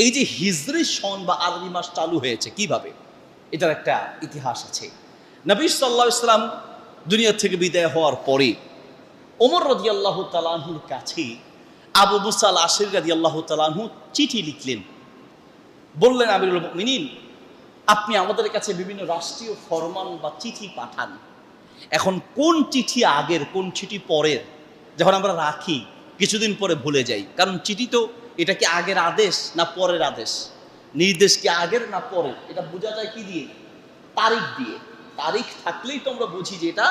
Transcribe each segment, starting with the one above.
এই যে হিজরি সন বা আরবি মাস চালু হয়েছে কিভাবে, এটার একটা ইতিহাস আছে। নবী সাল্লাল্লাহু আলাইহি ওয়াসাল্লাম দুনিয়া থেকে বিদায় হওয়ার পরে ওমর রাদিয়াল্লাহু তাআলা আনহুর কাছে আবু মুসা আল আশারী রাদিয়াল্লাহু তাআলা আনহু চিঠি লিখলেন। বললেন, আমিরুল মুমিনিন, আপনি আমাদের কাছে বিভিন্ন রাষ্ট্রীয় ফরমান বা চিঠি পাঠান। এখন কোন চিঠি আগের, কোন চিঠি পরের, যখন আমরা রাখি কিছুদিন পরে ভুলে যাই। কারণ চিঠি তো, এটা কি আগের আদেশ না পরের আদেশ, নির্দেশ কি আগের না পরের, এটা বোঝা যায় কি দিয়ে? তারিখ দিয়ে। তারিখ থাকলেই তো আমরা বুঝি যে এটা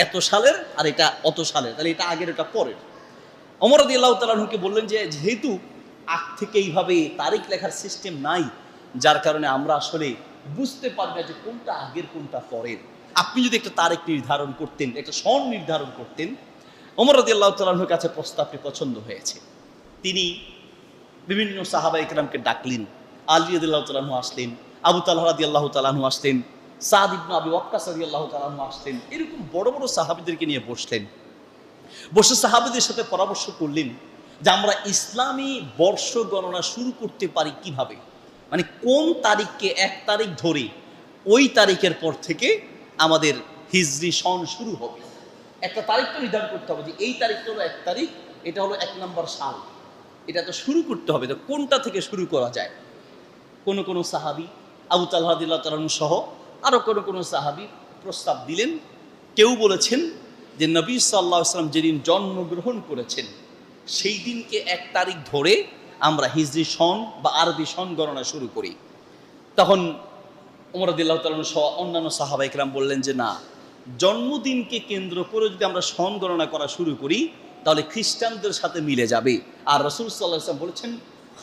এত সালের আর এটা অত সালের, তাহলে এটা আগের এটা পরের। ওমর রাদিয়াল্লাহু তাআলা আনহুকে বললেন যে যেহেতু আগ থেকে এইভাবে তারিখ লেখার সিস্টেম নাই, যার কারণে আমরা আসলে বুঝতে পারবো না যে কোনটা আগের কোনটা পরের। আপনি যদি একটা তারিখ নির্ধারণ করতেন, একটা সন নির্ধারণ করতেন। ওমর রাদিয়াল্লাহু তাআলা আনহুর কাছে প্রস্তাবটি পছন্দ হয়েছে। তিনি বিভিন্ন সাহাবায়ে কেরামকে ডাকলেন। আলী রাদিয়াল্লাহু তাআলা আনহু আসলেন, আবু তালহা রাদিয়াল্লাহু তাআলা আনহু আসলেন, সাদ ইবনে আবি ওয়াক্কাস রাদিয়াল্লাহু তাআলা আনহু আসলেন। এরকম বড় বড় সাহাবীদেরকে নিয়ে বসলেন। বসে সাহাবীদের সাথে পরামর্শ করলেন যে আমরা ইসলামী বর্ষ গণনা শুরু করতে পারি কিভাবে, মানে কোন তারিখকে এক তারিখ ধরে ওই তারিখের পর থেকে আমাদের হিজরি সন শুরু হবে। একটা তারিখ তো নির্ধারণ করতে হবে যে এই তারিখটা হলো এক তারিখ, এটা হলো 1 নম্বর সাল, এটা তো শুরু করতে হবে। তো কোনটা থেকে শুরু করা যায়? কোন সাহাবী আবু তালহা রাদিয়াল্লাহু তাআলা আনহু সহ আরও কোন সাহাবী প্রস্তাব দিলেন। কেউ বলেছেন যে নবী সাল্লাল্লাহু আলাইহি ওয়াসাল্লাম যেদিন জন্মগ্রহণ করেছেন সেই দিনকে 1 তারিখ ধরে আমরা হিজরি সন বা আরবি সন গণনা শুরু করি। তখন ওমর রাদিয়াল্লাহু তাআলা আনহু সহ অন্যান্য সাহাবায়ে কেরাম বললেন যে না, জন্মদিনকে কেন্দ্র করে যদি আমরা সন গণনা করা শুরু করি তাহলে খ্রিস্টানদের সাথে মিলে যাবে। আর রাসূল সাল্লাল্লাহু আলাইহি ওয়াসাল্লাম বলেছেন,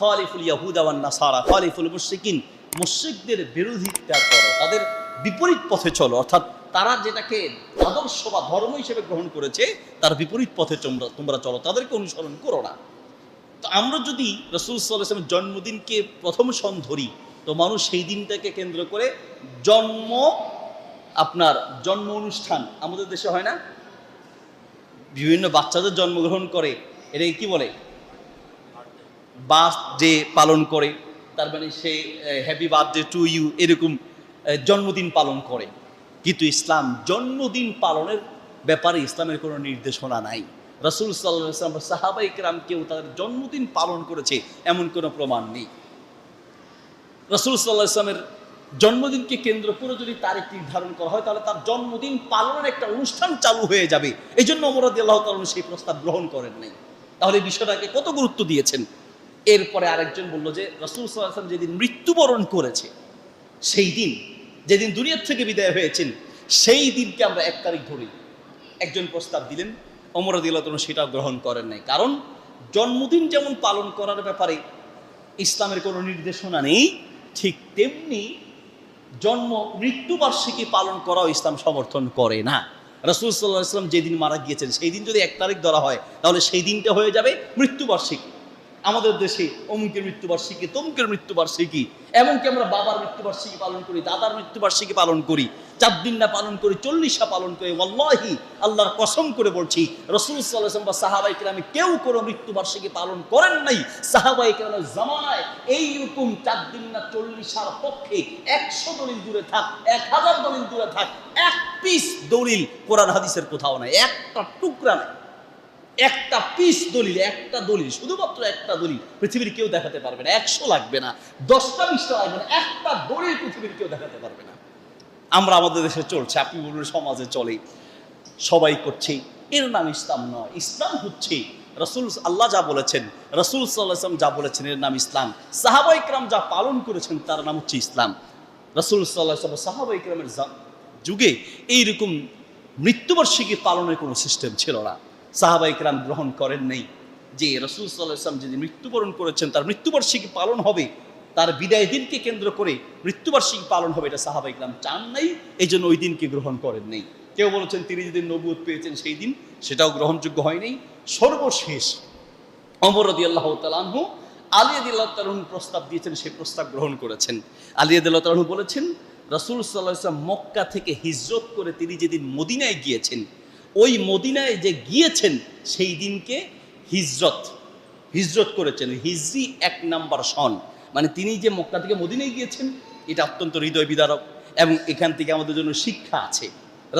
খালিফুল ইয়াহুদা ওয়ান নাসারা খালিফুল মুশরিকিন, মুশরিকদের বিরোধিতা করো, তাদের বিপরীত পথে চলো। অর্থাৎ তারা যেটাকে আদর্শ বা ধর্ম হিসেবে গ্রহণ করেছে তার বিপরীত পথে তোমরা চলো, তাদেরকে অনুসরণ করো না। তো আমরা যদি রাসূল সাল্লাল্লাহু আলাইহি ওয়াসাল্লামের জন্মদিনকে প্রথম সন ধরি, তো মানুষ সেই দিনটাকে কেন্দ্র করে জন্ম অনুষ্ঠান, আমাদের দেশে হয় না, বিভিন্ন বাচ্চাদের জন্মগ্রহণ করে, এটাকে কি বলে, বার্থডে পালন করে, তার মানে সে হ্যাপি বার্থডে টু ইউ, এরকম জন্মদিন পালন করে। কিন্তু ইসলাম জন্মদিন পালনের ব্যাপারে ইসলামের কোনো নির্দেশনা নাই। রাসূল সাল্লাল্লাহু আলাইহি ওয়াসাল্লাম সাহাবায়ে কেরাম কেউ তাদের জন্মদিন পালন করেছে এমন কোনো প্রমাণ নেই। রাসূল সাল্লাল্লাহু আলাইহি ওয়াসাল্লামের জন্মদিনকে কেন্দ্র করে যদি তারিখ নির্ধারণ করা হয় তাহলে তার জন্মদিন পালনের একটা অনুষ্ঠান চালু হয়ে যাবে। এই জন্য ওমর রাদিয়াল্লাহু তাআলা সেই প্রস্তাব গ্রহণ করেন নাই। তাহলে এই বিষয়টাকে কত গুরুত্ব দিয়েছেন। এরপরে আরেকজন বলল যে রাসূল সাল্লাল্লাহু আলাইহি ওয়াসাল্লাম যেদিন মৃত্যুবরণ করেছে, সেই দিন যেদিন দুনিয়ার থেকে বিদায় হয়েছেন সেই দিনকে আমরা 1 তারিখ ধরি। একজন প্রস্তাব দিলেন, ওমর রাদিয়াল্লাহু তাআলা সেটা গ্রহণ করেন নাই। কারণ জন্মদিন যেমন পালন করার ব্যাপারে ইসলামের কোনো নির্দেশনা নেই, ঠিক তেমনি মৃত্যুবার্ষিকী পালন করাও ইসলাম সমর্থন করে না। রাসূল সাল্লাল্লাহু আলাইহি ওয়াসাল্লাম যেদিন মারা গিয়েছেন সেই দিন যদি 1 তারিখ ধরা হয় তাহলে সেই দিনটা হয়ে যাবে মৃত্যুবার্ষিকী। আমাদের দেশে অমুকের মৃত্যুবার্ষিকী, তমুকের মৃত্যুবার্ষিকী, এমনকি আমরা বাবার মৃত্যুবার্ষিকী পালন করি, দাদার মৃত্যুবার্ষিকী পালন করি, 4 দিন না পালন করি, 40টা পালন করি। ওয়াল্লাহি, আল্লাহর কসম করে বলছি, রাসূল সাল্লাল্লাহু আলাইহি ওয়াসাল্লাম বা সাহাবায়ে কেরামে কেউ কোনো মৃত্যুবার্ষিকী পালন করেন নাই। সাহাবায়ে কেরামের জামানায় এইরকম 4 দিন না 40টার পক্ষে 100 দলিল দূরে থাক, 1000 দলিল দূরে থাক, 1 পিস দলিল কোরআন হাদিসের কোথাও নাই, একটা টুকরা নাই, একটা পিস দলিল, একটা দলিল, শুধুমাত্র একটা দলিল পৃথিবীর কেউ দেখাতে পারবে না। 100 লাগবে না, 10টা 20টা লাগবে না, একটা দলিল পৃথিবীর কেউ দেখাতে পারবে না। আমরা আমাদের দেশে চলছে, আপনি বলবেন সমাজে চলে, সবাই করছে, এর নাম ইসলাম নয়। ইসলাম হচ্ছে রাসূল আল্লাহ যা বলেছেন, রাসূল সাল্লাল্লাহু আলাইহি ওয়াসাল্লাম যা বলেছেন, এর নাম ইসলাম। সাহাবায়ে কেরাম যা পালন করেছেন তার নাম হচ্ছে ইসলাম। রাসূল সাল্লাল্লাহু আলাইহি ওয়াসাল্লাম সাহাবায়ে কেরামের যুগে এইরকম মৃত্যুবার্ষিকী পালনের কোনো সিস্টেম ছিল না। সাহাবায়ে কেরাম গ্রহণ করেন নাই যে রাসূল সাল্লাল্লাহু আলাইহি ওয়াসাল্লাম যেদিন মৃত্যুবরণ করেছেন তার মৃত্যুবার্ষিকী পালন হবে, তার বিদায় দিনকে কেন্দ্র করে মৃত্যুবার্ষিকী পালন হবে, এটা সাহাবায়ে কেরাম চান নাই, এই জন্য ওই দিনকে গ্রহণ করেন নাই। কেউ বলেছেন তিনি যেদিন নবুয়ত পেয়েছেন সেই দিন, সেটাও গ্রহণযোগ্য হয় নাই। সর্বশেষ ওমর রাদিয়াল্লাহু তাআলা আনহু আলী রাদিয়াল্লাহু তাআলা আনহু প্রস্তাব দিয়েছেন, সেই প্রস্তাব গ্রহণ করেছেন। আলী রাদিয়াল্লাহু তাআলা আনহু বলেছেন রাসূল সাল্লাল্লাহু আলাইহি ওয়াসাল্লাম মক্কা থেকে হিজরত করে তিনি যেদিন মদিনায় গিয়েছেন, ওই মদিনায় যে গিয়েছেন সেই দিনকে হিজরত করেছেন, হিজরি 1 নাম্বার সন। মানে তিনি যে মক্কা থেকে মদিনায় গিয়েছেন এটা অত্যন্ত হৃদয় বিদারক, এবং এখান থেকে আমাদের জন্য শিক্ষা আছে।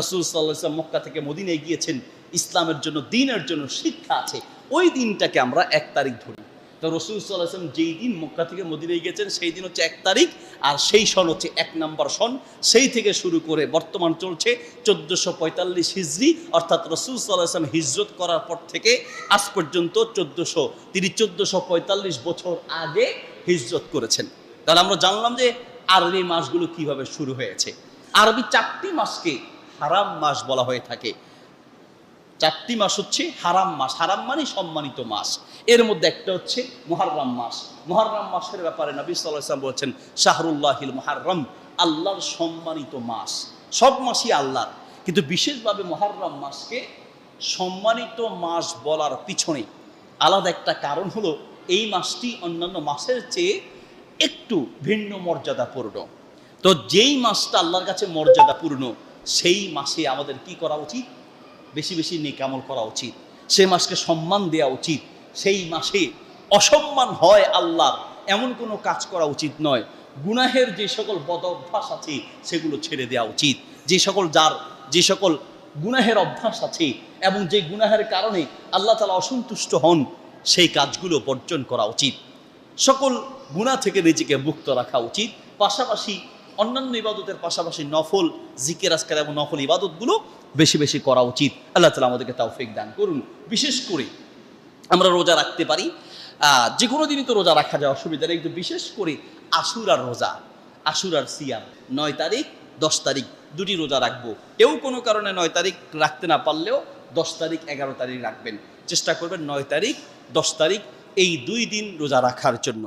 রাসূল সাল্লাল্লাহু আলাইহি ওয়াসাল্লাম মক্কা থেকে মদিনায় গিয়েছেন ইসলামের জন্য, দ্বীনের জন্য শিক্ষা আছে। ওই দিনটাকে আমরা 1 তারিখ ধরি। তো রাসূল সাল্লাল্লাহু আলাইহি ওয়াসাল্লাম যেই দিন মক্কা থেকে মদিনায় গিয়েছেন সেই দিন হচ্ছে 1 তারিখ, আর সেই সন হচ্ছে 1 নম্বর সন। সেই থেকে শুরু করে বর্তমান চলছে 1445 হিজরি, অর্থাৎ রাসূল সাল্লাল্লাহু আলাইহি ওয়াসাল্লাম হিজরত করার পর থেকে আজ পর্যন্ত তিনি 1445 বছর আগে হিজরত করেছেন। তাহলে আমরা জানলাম যে আরবি মাসগুলো কিভাবে শুরু হয়েছে। আরবি 4টি মাসকে হারাম মাস বলা হয়ে থাকে। 4টি মাস হচ্ছে হারাম মাস, হারাম মানে সম্মানিত মাস। এর মধ্যে একটা হচ্ছে মুহররম মাস। মুহররম মাসের ব্যাপারে নবী সাল্লাল্লাহু আলাইহি ওয়াসাল্লাম বলেছেন শাহরুল্লাহিল মুহররম, আল্লাহর সম্মানিত মাস। সব মাসই আল্লাহর, কিন্তু বিশেষভাবে মুহররম মাসকে সম্মানিত মাস বলার পিছনে আলাদা একটা কারণ হলো এই মাসটি অন্যান্য মাসের চেয়ে একটু ভিন্ন মর্যাদাপূর্ণ। তো যেই মাসটা আল্লাহর কাছে মর্যাদাপূর্ণ সেই মাসে আমাদের কি করা উচিত? বেশি বেশি নেক আমল করা উচিত, সেই মাসকে সম্মান দেওয়া উচিত। সেই মাসে অসম্মান হয় আল্লাহর এমন কোনো কাজ করা উচিত নয়। গুনাহের যে সকল বদ অভ্যাস আছে সেগুলো ছেড়ে দেওয়া উচিত। যে সকল গুনাহের অভ্যাস আছে এবং যে গুনাহের কারণে আল্লাহ তাআলা অসন্তুষ্ট হন সেই কাজগুলো বর্জন করা উচিত। সকল গুনাহ থেকে নিজেকে মুক্ত রাখা উচিত। পাশাপাশি অন্যান্য ইবাদতের পাশাপাশি নফল জিকির আজকার এবং নফল ইবাদতগুলো বেশি বেশি করা উচিত। আল্লাহ তাআলা আমাদেরকে তৌফিক দান করুন। বিশেষ করে আমরা রোজা রাখতে পারি, যে কোনো দিনই তো রোজা রাখা যায়, অসুবিধা নেই, কিন্তু বিশেষ করে আশুরার রোজা, আশুরার সিয়াম 9 তারিখ 10 তারিখ দুটি রোজা রাখবো। কেউ কোনো কারণে 9 তারিখ রাখতে না পারলেও 10 তারিখ 11 তারিখ রাখবেন। চেষ্টা করবেন 9 তারিখ 10 তারিখ এই 2 দিন রোজা রাখার জন্য।